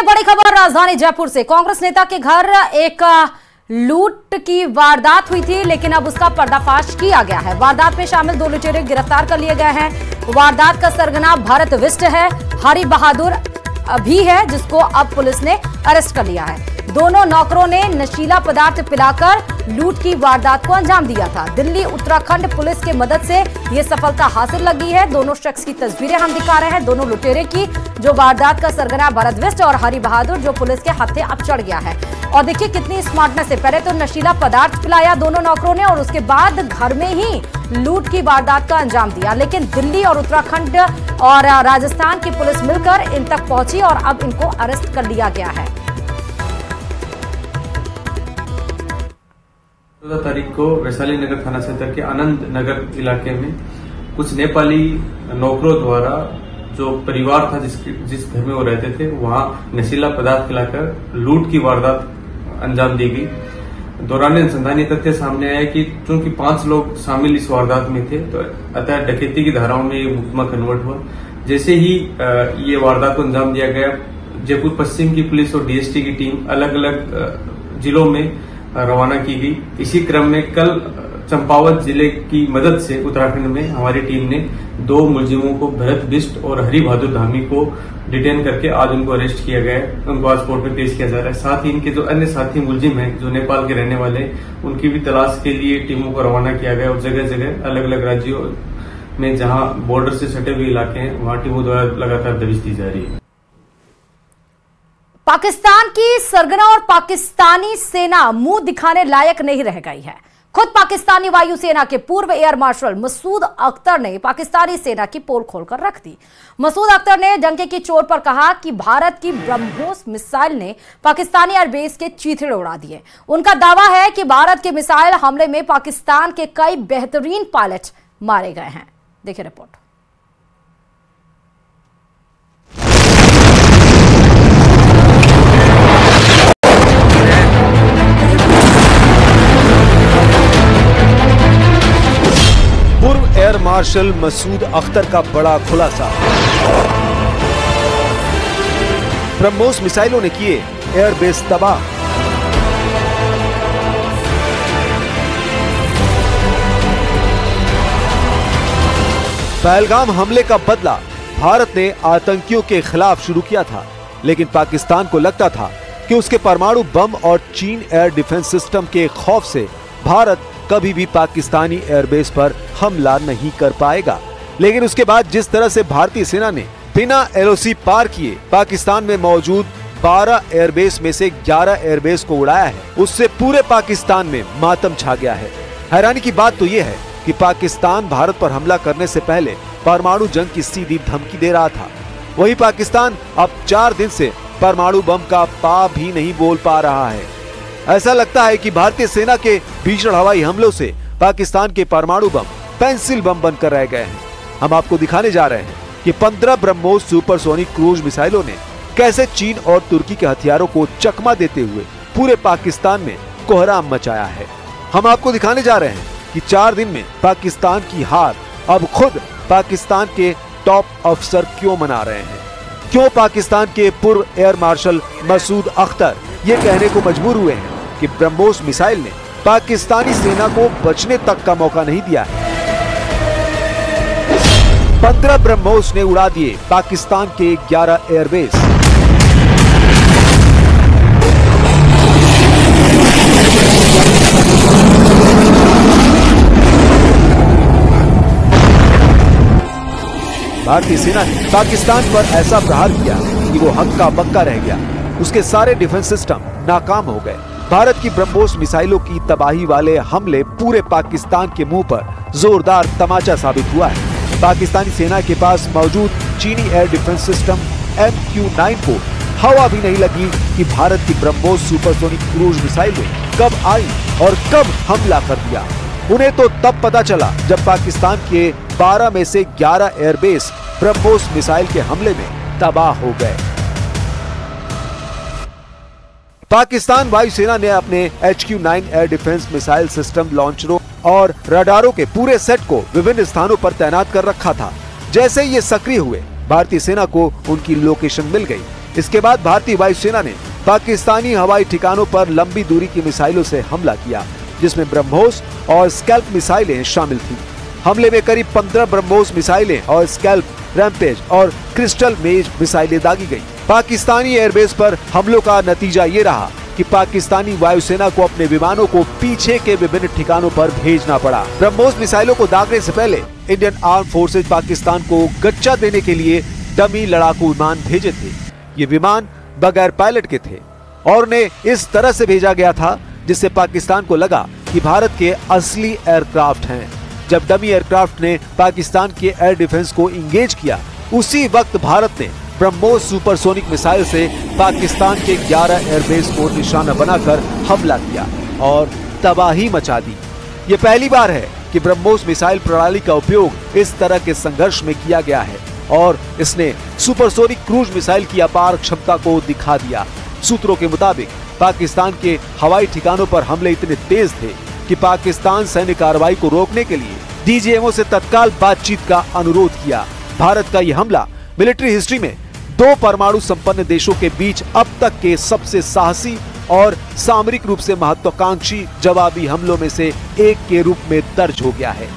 बड़ी खबर राजधानी जयपुर से। कांग्रेस नेता के घर एक लूट की वारदात हुई थी, लेकिन अब उसका पर्दाफाश किया गया है। वारदात में शामिल 2 लुटेरे गिरफ्तार कर लिए गए हैं। वारदात का सरगना भारत विष्ट है, हरि बहादुर भी है, जिसको अब पुलिस ने अरेस्ट कर लिया है। दोनों नौकरों ने नशीला पदार्थ पिलाकर लूट की वारदात को अंजाम दिया था। दिल्ली उत्तराखंड पुलिस की मदद से यह सफलता हासिल लगी है। दोनों शख्स की तस्वीरें हम दिखा रहे हैं, दोनों लुटेरे की, जो वारदात का सरगना भरत विष्ट और हरि बहादुर, जो पुलिस के हत्थे अब चढ़ गया है। और देखिए कितनी स्मार्टनेस है। पहले तो नशीला पदार्थ पिलाया दोनों नौकरों ने और उसके बाद घर में ही लूट की वारदात का अंजाम दिया। लेकिन दिल्ली और उत्तराखंड और राजस्थान की पुलिस मिलकर इन तक पहुंची और अब इनको अरेस्ट कर लिया गया है। 14 तारीख को वैशाली नगर थाना क्षेत्र के आनंद नगर इलाके में कुछ नेपाली नौकरों द्वारा जो परिवार था जिस घर में वो रहते थे, वहां नशीला पदार्थ पिलाकर लूट की वारदात अंजाम दी गई। दौरान अनुसंधानी तथ्य सामने आया कि चूंकि 5 लोग शामिल इस वारदात में थे, तो अतः डकैती की धाराओं में ये मुकदमा कन्वर्ट हुआ। जैसे ही ये वारदात को अंजाम दिया गया, जयपुर पश्चिम की पुलिस और डीएसटी की टीम अलग अलग जिलों में रवाना की गई। इसी क्रम में कल चंपावत जिले की मदद से उत्तराखंड में हमारी टीम ने 2 मुलजिमों को भरत बिष्ट और हरि बहादुर धामी को डिटेन करके आज उनको अरेस्ट किया गया है। उनको आज कोर्ट में पेश किया जा रहा है। साथ ही इनके जो अन्य साथी मुलजिम हैं जो नेपाल के रहने वाले, उनकी भी तलाश के लिए टीमों को रवाना किया गया और जगह जगह अलग अलग राज्यों में जहां बॉर्डर से सटे हुए इलाके हैं, वहां टीमों द्वारा लगातार दबिश दी जा रही है। पाकिस्तान की सरगना और पाकिस्तानी सेना मुंह दिखाने लायक नहीं रह गई है। खुद पाकिस्तानी वायुसेना के पूर्व एयर मार्शल मसूद अख्तर ने पाकिस्तानी सेना की पोल खोलकर रख दी। मसूद अख्तर ने डंके की चोट पर कहा कि भारत की ब्रह्मोस मिसाइल ने पाकिस्तानी एयरबेस के चीथड़े उड़ा दिए। उनका दावा है कि भारत के मिसाइल हमले में पाकिस्तान के कई बेहतरीन पायलट मारे गए हैं। देखिए report. Air marshal Masood Akhtar का बड़ा खुलासा। ब्रह्मोस मिसाइलों ने किए एयरबेस तबाह। पहलगाम हमले का बदला भारत ने आतंकियों के खिलाफ शुरू किया था, लेकिन पाकिस्तान को लगता था कि उसके परमाणु बम और चीन एयर डिफेंस सिस्टम के खौफ से भारत कभी भी पाकिस्तानी एयरबेस पर हमला नहीं कर पाएगा। लेकिन उसके बाद जिस तरह से भारतीय सेना ने बिना एलओसी पार किए पाकिस्तान में मौजूद 12 एयरबेस में से 11 एयरबेस को उड़ाया है, उससे पूरे पाकिस्तान में मातम छा गया है। हैरानी की बात तो यह है कि पाकिस्तान भारत पर हमला करने से पहले परमाणु जंग की सीधी धमकी दे रहा था। वही पाकिस्तान अब 4 दिन से परमाणु बम का पा भी नहीं बोल पा रहा है। ऐसा लगता है कि भारतीय सेना के भीषण हवाई हमलों से पाकिस्तान के परमाणु बम पेंसिल बम बनकर रह गए हैं। हम आपको दिखाने जा रहे हैं कि 15 ब्रह्मोस सुपरसोनिक क्रूज मिसाइलों ने कैसे चीन और तुर्की के हथियारों को चकमा देते हुए पूरे पाकिस्तान में कोहराम मचाया है। हम आपको दिखाने जा रहे हैं कि 4 दिन में पाकिस्तान की हार अब खुद पाकिस्तान के टॉप अफसर क्यों मना रहे हैं। क्यों पाकिस्तान के पूर्व एयर मार्शल मसूद अख्तर ये कहने को मजबूर हुए हैं कि ब्रह्मोस मिसाइल ने पाकिस्तानी सेना को बचने तक का मौका नहीं दिया है। 15 ब्रह्मोस ने उड़ा दिए पाकिस्तान के 11 एयरबेस। भारतीय सेना ने पाकिस्तान पर ऐसा प्रहार किया कि वो हक्का बक्का रह गया। उसके सारे डिफेंस सिस्टम नाकाम हो गए। भारत की ब्रह्मोस मिसाइलों की तबाही वाले हमले पूरे पाकिस्तान के मुंह पर जोरदार तमाचा साबित हुआ है। पाकिस्तानी सेना के पास मौजूद चीनी एयर डिफेंस सिस्टम MQ-9 को हवा भी नहीं लगी कि भारत की ब्रह्मोस सुपरसोनिक क्रूज मिसाइलें कब आई और कब हमला कर दिया। उन्हें तो तब पता चला जब पाकिस्तान के 12 में से 11 एयरबेस ब्रह्मोस मिसाइल के हमले में तबाह हो गए। पाकिस्तान वायुसेना ने अपने HQ-9 air defence missile system लॉन्चरों और रडारों के पूरे सेट को विभिन्न स्थानों पर तैनात कर रखा था। जैसे ही ये सक्रिय हुए, भारतीय सेना को उनकी लोकेशन मिल गई। इसके बाद भारतीय वायुसेना ने पाकिस्तानी हवाई ठिकानों पर लंबी दूरी की मिसाइलों से हमला किया, जिसमें ब्रह्मोस और स्कैल्प मिसाइलें शामिल थी। हमले में करीब 15 ब्रह्मोस मिसाइलें और स्कैल्प, रैम्पेज और क्रिस्टल मेज मिसाइलें दागी गई। पाकिस्तानी एयरबेस पर हमलों का नतीजा ये रहा कि पाकिस्तानी वायुसेना को अपने विमानों को पीछे के विभिन्न ठिकानों पर भेजना पड़ा। ब्रह्मोस मिसाइलों को दागने से पहले इंडियन आर्म फोर्सेज पाकिस्तान को गच्चा देने के लिए डमी लड़ाकू विमान भेजे थे। ये विमान बगैर पायलट के थे और उन्हें इस तरह से भेजा गया था जिससे पाकिस्तान को लगा कि भारत के असली एयरक्राफ्ट हैं। जब डमी एयरक्राफ्ट ने पाकिस्तान के एयर डिफेंस को इंगेज किया, उसी वक्त भारत ने ब्रह्मोस सुपरसोनिक मिसाइल से पाकिस्तान के 11 एयरबेस को निशाना बनाकर हमला किया और तबाही मचा दी। ये पहली बार है कि ब्रह्मोस मिसाइल प्रणाली का उपयोग इस तरह के संघर्ष में किया गया है और इसने सुपरसोनिक क्रूज मिसाइल की अपार क्षमता को दिखा दिया। सूत्रों के मुताबिक पाकिस्तान के हवाई ठिकानों पर हमले इतने तेज थे कि पाकिस्तान सैन्य कार्रवाई को रोकने के लिए डीजीएमओ से तत्काल बातचीत का अनुरोध किया। भारत का यह हमला मिलिट्री हिस्ट्री में 2 परमाणु संपन्न देशों के बीच अब तक के सबसे साहसी और सामरिक रूप से महत्वाकांक्षी जवाबी हमलों में से एक के रूप में दर्ज हो गया है।